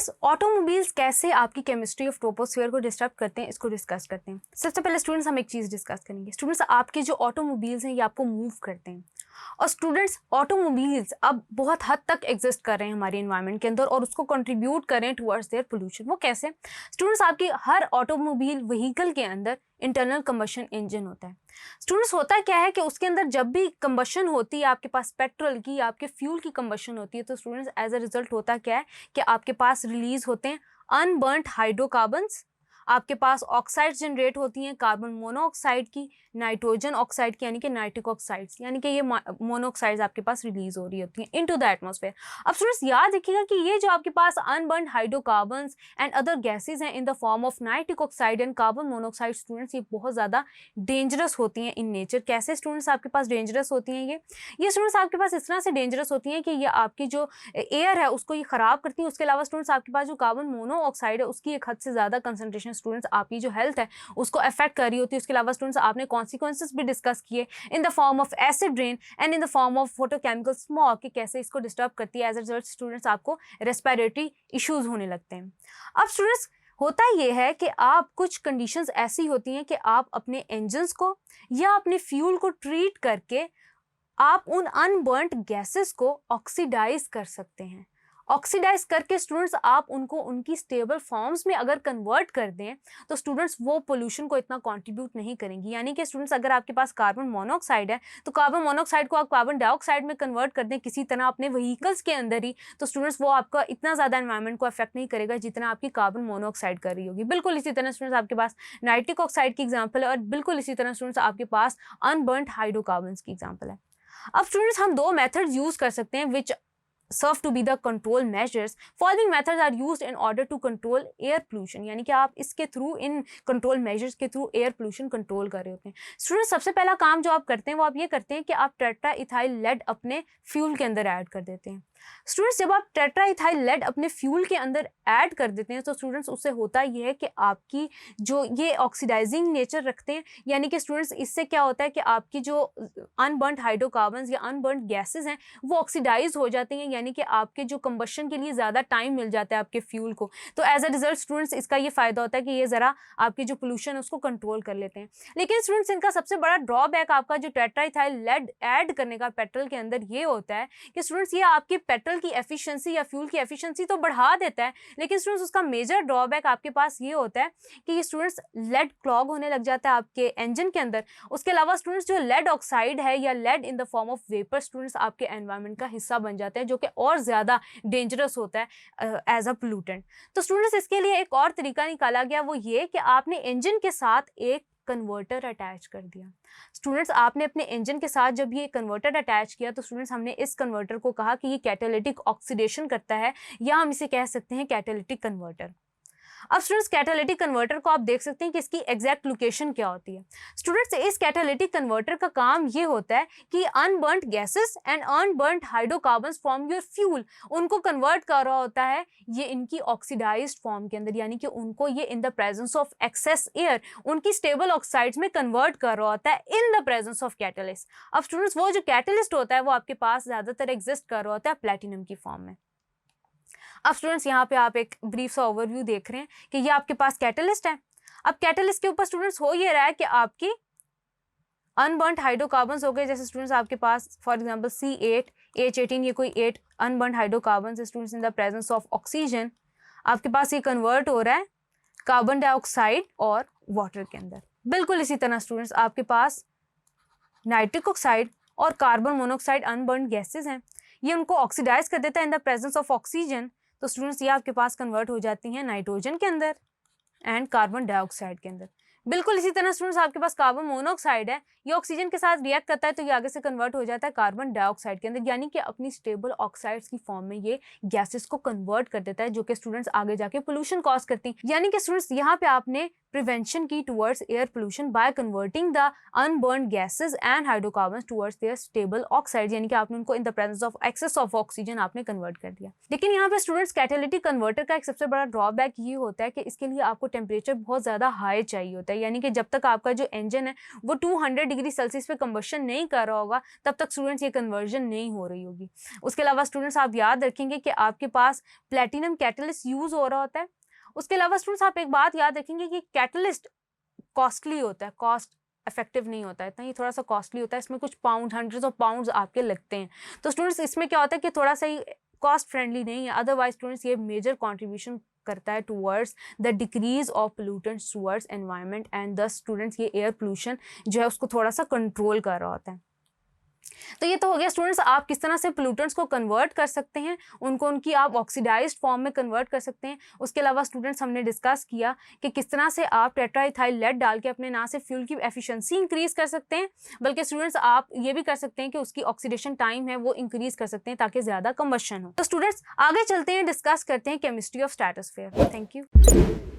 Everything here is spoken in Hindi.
स्टूडेंट्स, ऑटोमोबाइल्स कैसे आपकी केमिस्ट्री ऑफ ट्रोपोस्फीयर को डिस्टर्ब करते हैं, इसको डिस्कस करते हैं। सबसे पहले स्टूडेंट्स हम एक चीज़ डिस्कस करेंगे। स्टूडेंट्स, आपके जो ऑटोमोबाइल्स हैं ये आपको मूव करते हैं, और स्टूडेंट्स ऑटोमोबाइल्स अब बहुत हद तक एग्जिस्ट कर रहे हैं हमारे एनवायरनमेंट के अंदर और उसको कंट्रीब्यूट करें टुवर्ड्स देयर पोल्यूशन। वो कैसे? स्टूडेंट्स, आपकी हर ऑटोमोबाइल व्हीकल के अंदर इंटरनल कंबशन इंजन होता है। स्टूडेंट्स, होता क्या है कि उसके अंदर जब भी कंबशन होती है, आपके पास पेट्रोल की, आपके फ्यूल की कंबशन होती है, तो स्टूडेंट्स एज अ रिजल्ट होता क्या है कि आपके पास रिलीज होते हैं अनबर्न्ड हाइड्रोकार्बन्स, आपके पास ऑक्साइड्स जनरेट होती हैं, कार्बन मोनोऑक्साइड की, नाइट्रोजन ऑक्साइड की यानी कि नाइट्रिक ऑक्साइड्स, यानी कि ये मोनोऑक्साइड्स आपके पास रिलीज हो रही होती हैं इनटू द एटमॉस्फेयर। अब स्टूडेंट्स याद रखिएगा कि ये जो आपके पास unburned hydrocarbons and other gases हैं in the form of nitric oxide and carbon monoxide, students ये बहुत ज़्यादा डेंजरस होती हैं इन नेचर। कैसे स्टूडेंट्स आपके पास डेंजरस होती हैं ये स्टूडेंट्स आपके पास इस तरह से डेंजरस होती हैं कि ये आपकी जो एयर है उसको ये ख़राब करती हैं। उसके अलावा स्टूडेंट्स आपके पास जो कार्बन मोनोऑक्साइड है उसकी एक हद से ज़्यादा कंसनट्रेशन स्टूडेंट्स आपकी जो हेल्थ है उसको अफेक्ट कर रही होती है। उसके अलावा स्टूडेंट्स आपने कॉन्सिक्वेंसेस भी डिस्कस किए इन the form of acid rain and in the form of photochemical smog कि कैसे इसको डिस्टर्ब करती है। एज अ रिजल्ट स्टूडेंट्स आपको रेस्पिरेटरी इश्यूज होने लगते हैं। अब स्टूडेंट्स होता ये है कि आप कुछ कंडीशंस ऐसी होती हैं कि आप अपने इंजन्स को या अपने फ्यूल को ट्रीट करके आप उन अनबर्न्ड गैसेस को ऑक्सीडाइज कर सकते हैं। ऑक्सीडाइज करके स्टूडेंट्स आप उनको उनकी स्टेबल फॉर्म्स में अगर कन्वर्ट कर दें तो स्टूडेंट्स वो पोल्यूशन को इतना कंट्रीब्यूट नहीं करेंगी। यानी कि स्टूडेंट्स अगर आपके पास कार्बन मोनोऑक्साइड है तो कार्बन मोनोऑक्साइड को आप कार्बन डाइऑक्साइड में कन्वर्ट कर दें किसी तरह अपने व्हीकल्स के अंदर ही, तो स्टूडेंट्स वो आपका इतना ज़्यादा एनवायरनमेंट को अफेक्ट नहीं करेगा जितना आपकी कार्बन मोनोऑक्साइड कर रही होगी। बिल्कुल इसी तरह स्टूडेंट्स आपके पास नाइट्रिक ऑक्साइड की एग्जाम्पल है, और बिल्कुल इसी तरह स्टूडेंट्स आपके पास अनबर्न्ड हाइड्रोकार्बन्स की एग्जाम्पल है। अब स्टूडेंट्स हम दो मेथड्स यूज कर सकते हैं विच serve to be the control measures. Following methods are used in order to control air pollution, यानी कि आप इसके थ्रू, इन कंट्रोल मेजर्स के थ्रू एयर पोल्यूशन कंट्रोल कर रहे होते हैं। स्टूडेंट, सबसे पहला काम जो आप करते हैं वो आप ये करते हैं कि आप टेट्रा इथाइल लेड अपने फ्यूल के अंदर ऐड कर देते हैं। स्टूडेंट्स, जब आप टेट्रा इथाइल लेड अपने फ्यूल के अंदर ऐड कर देते हैं तो स्टूडेंट्स उससे होता ये है कि आपकी जो ये ऑक्सीडाइजिंग नेचर रखते हैं, यानी कि स्टूडेंट्स इससे क्या होता है कि आपकी जो अनबर्न्ड हाइड्रोकार्बन्स या अनबर्न्ड गैसेज हैं वो ऑक्सीडाइज हो जाते हैं, यानी कि आपके जो कंबशन के लिए ज़्यादा टाइम मिल जाता है आपके फ्यूल को। तो एज अ रिजल्ट स्टूडेंट्स इसका ये फ़ायदा होता है कि ये ज़रा आपकी जो पोल्यूशन है उसको कंट्रोल कर लेते हैं। लेकिन स्टूडेंट्स इनका सबसे बड़ा ड्रॉबैक आपका जो टेट्रा इथाइल लेड ऐड करने का पेट्रोल के अंदर ये होता है कि स्टूडेंट्स ये आपकी पेट्रोल की एफिशिएंसी या फ्यूल की एफिशिएंसी तो बढ़ा देता है, लेकिन स्टूडेंट्स उसका मेजर ड्रॉबैक आपके पास ये होता है कि ये स्टूडेंट्स लेड क्लॉग होने लग जाता है आपके इंजन के अंदर। उसके अलावा स्टूडेंट्स जो लेड ऑक्साइड है या lead in the form of vapour students आपके एनवायरनमेंट का हिस्सा बन जाते हैं, जो कि और ज़्यादा डेंजरस होता है एज अ पोल्यूटेंट। तो स्टूडेंट्स इसके लिए एक और तरीका निकाला गया, वो ये कि आपने इंजन के साथ एक कन्वर्टर अटैच कर दिया। स्टूडेंट्स, आपने अपने इंजन के साथ जब ये कन्वर्टर अटैच किया तो स्टूडेंट्स हमने इस कन्वर्टर को कहा कि ये कैटालिटिक ऑक्सीडेशन करता है, या हम इसे कह सकते हैं कैटालिटिक कन्वर्टर। अब स्टूडेंट्स कैटालिटिक कन्वर्टर को आप देख सकते हैं कि इसकी एग्जैक्ट लोकेशन क्या होती है। स्टूडेंट्स, इस कैटालिटिक कन्वर्टर का काम ये होता है कि unburned gases and unburned hydrocarbons from your fuel उनको कन्वर्ट कर रहा होता है ये इनकी ऑक्सीडाइज्ड फॉर्म के अंदर, यानी कि उनको ये in the presence of excess air उनकी स्टेबल ऑक्साइड्स में कन्वर्ट कर रहा होता है in the presence of catalyst. अब स्टूडेंट्स वो जो कैटलिस्ट होता है वो आपके पास ज़्यादातर एग्जिस्ट कर रहा होता है प्लेटिनम की फॉर्म में। अब स्टूडेंट्स यहाँ पे आप एक ब्रीफ सा ओवरव्यू देख रहे हैं कि ये आपके पास कैटलिस्ट है। अब कैटलिस्ट के ऊपर स्टूडेंट्स हो ये रहा है कि आपकी अनबर्न्ड हाइड्रोकार्बन्स हो गए, जैसे स्टूडेंट्स आपके पास फॉर एग्जांपल C8 H18, ये कोई 8 unburned hydrocarbons students in the presence of oxygen आपके पास ये कन्वर्ट हो रहा है कार्बन डाइऑक्साइड और वाटर के अंदर। बिल्कुल इसी तरह स्टूडेंट्स आपके पास नाइट्रिक ऑक्साइड और कार्बन मोनोऑक्साइड अनबर्न्ड गैसेज हैं, ये उनको ऑक्सीडाइज कर देता है in the presence of oxygen. तो स्टूडेंट्स ये आपके पास कन्वर्ट हो जाती हैं नाइट्रोजन के अंदर एंड कार्बन डाइऑक्साइड के अंदर। बिल्कुल इसी तरह स्टूडेंट्स आपके पास कार्बन मोनोऑक्साइड है, ये ऑक्सीजन के साथ रिएक्ट करता है तो ये आगे से कन्वर्ट हो जाता है कार्बन डाइऑक्साइड के अंदर, यानी कि अपनी स्टेबल ऑक्साइड्स की फॉर्म में ये गैसेस को कन्वर्ट कर देता है, जो कि स्टूडेंट्स आगे जाके पोल्यूशन कॉज करती हैं। यानी कि स्टूडेंट्स यहाँ पे आपने प्रिवेंशन की towards air pollution by converting the unburned gases and hydrocarbons towards their stable oxide, यानी कि आपने उनको in the presence of excess of oxygen आपने कन्वर्ट कर दिया। लेकिन यहाँ पे स्टूडेंट्स कैटालिटिक कन्वर्टर का एक सबसे बड़ा ड्रॉबैक ये होता है कि इसके लिए आपको टेम्परेचर बहुत ज़्यादा हाई चाहिए होता है। है, यानी कि जब तक आपका जो इंजन है वो 200 डिग्री सेल्सियस पे कंबशन नहीं कर रहा होगा तब तक स्टूडेंट्स ये कन्वर्जन नहीं हो रही होगी। उसके अलावा स्टूडेंट्स आप याद रखेंगे कि आपके पास प्लेटिनम कैटलिस्ट यूज हो रहा होता है। उसके अलावा स्टूडेंट्स आप एक बात याद रखेंगे कि कैटलिस्ट कॉस्टली होता है, कॉस्ट इफेक्टिव नहीं होता है इतना, ये थोड़ा सा कॉस्टली होता है, इसमें कुछ पाउंड, हंड्रेड्स ऑफ पाउंड्स आपके लगते हैं। तो स्टूडेंट्स इसमें क्या होता है कि थोड़ा सा ही कॉस्ट फ्रेंडली नहीं है, अदरवाइज स्टूडेंट्स ये मेजर कॉन्ट्रीब्यूशन करता है towards the decrease of pollutants towards environment and the students ये एयर पोल्यूशन जो है उसको थोड़ा सा कंट्रोल कर रहा होता है। तो ये तो हो गया स्टूडेंट्स आप किस तरह से पोल्यूटेंट्स को कन्वर्ट कर सकते हैं, उनकी आप ऑक्सीडाइज्ड फॉर्म में कन्वर्ट कर सकते हैं। उसके अलावा स्टूडेंट्स हमने डिस्कस किया कि किस तरह से आप टेट्राइथाइल लेड डाल के अपने ना से फ्यूल की एफिशिएंसी इंक्रीज कर सकते हैं, बल्कि स्टूडेंट्स आप ये भी कर सकते हैं कि उसकी ऑक्सीडेशन टाइम है वो इंक्रीज कर सकते हैं ताकि ज़्यादा कंबशन हो। तो स्टूडेंट्स आगे चलते हैं, डिस्कस करते हैं chemistry of stratosphere. Thank you.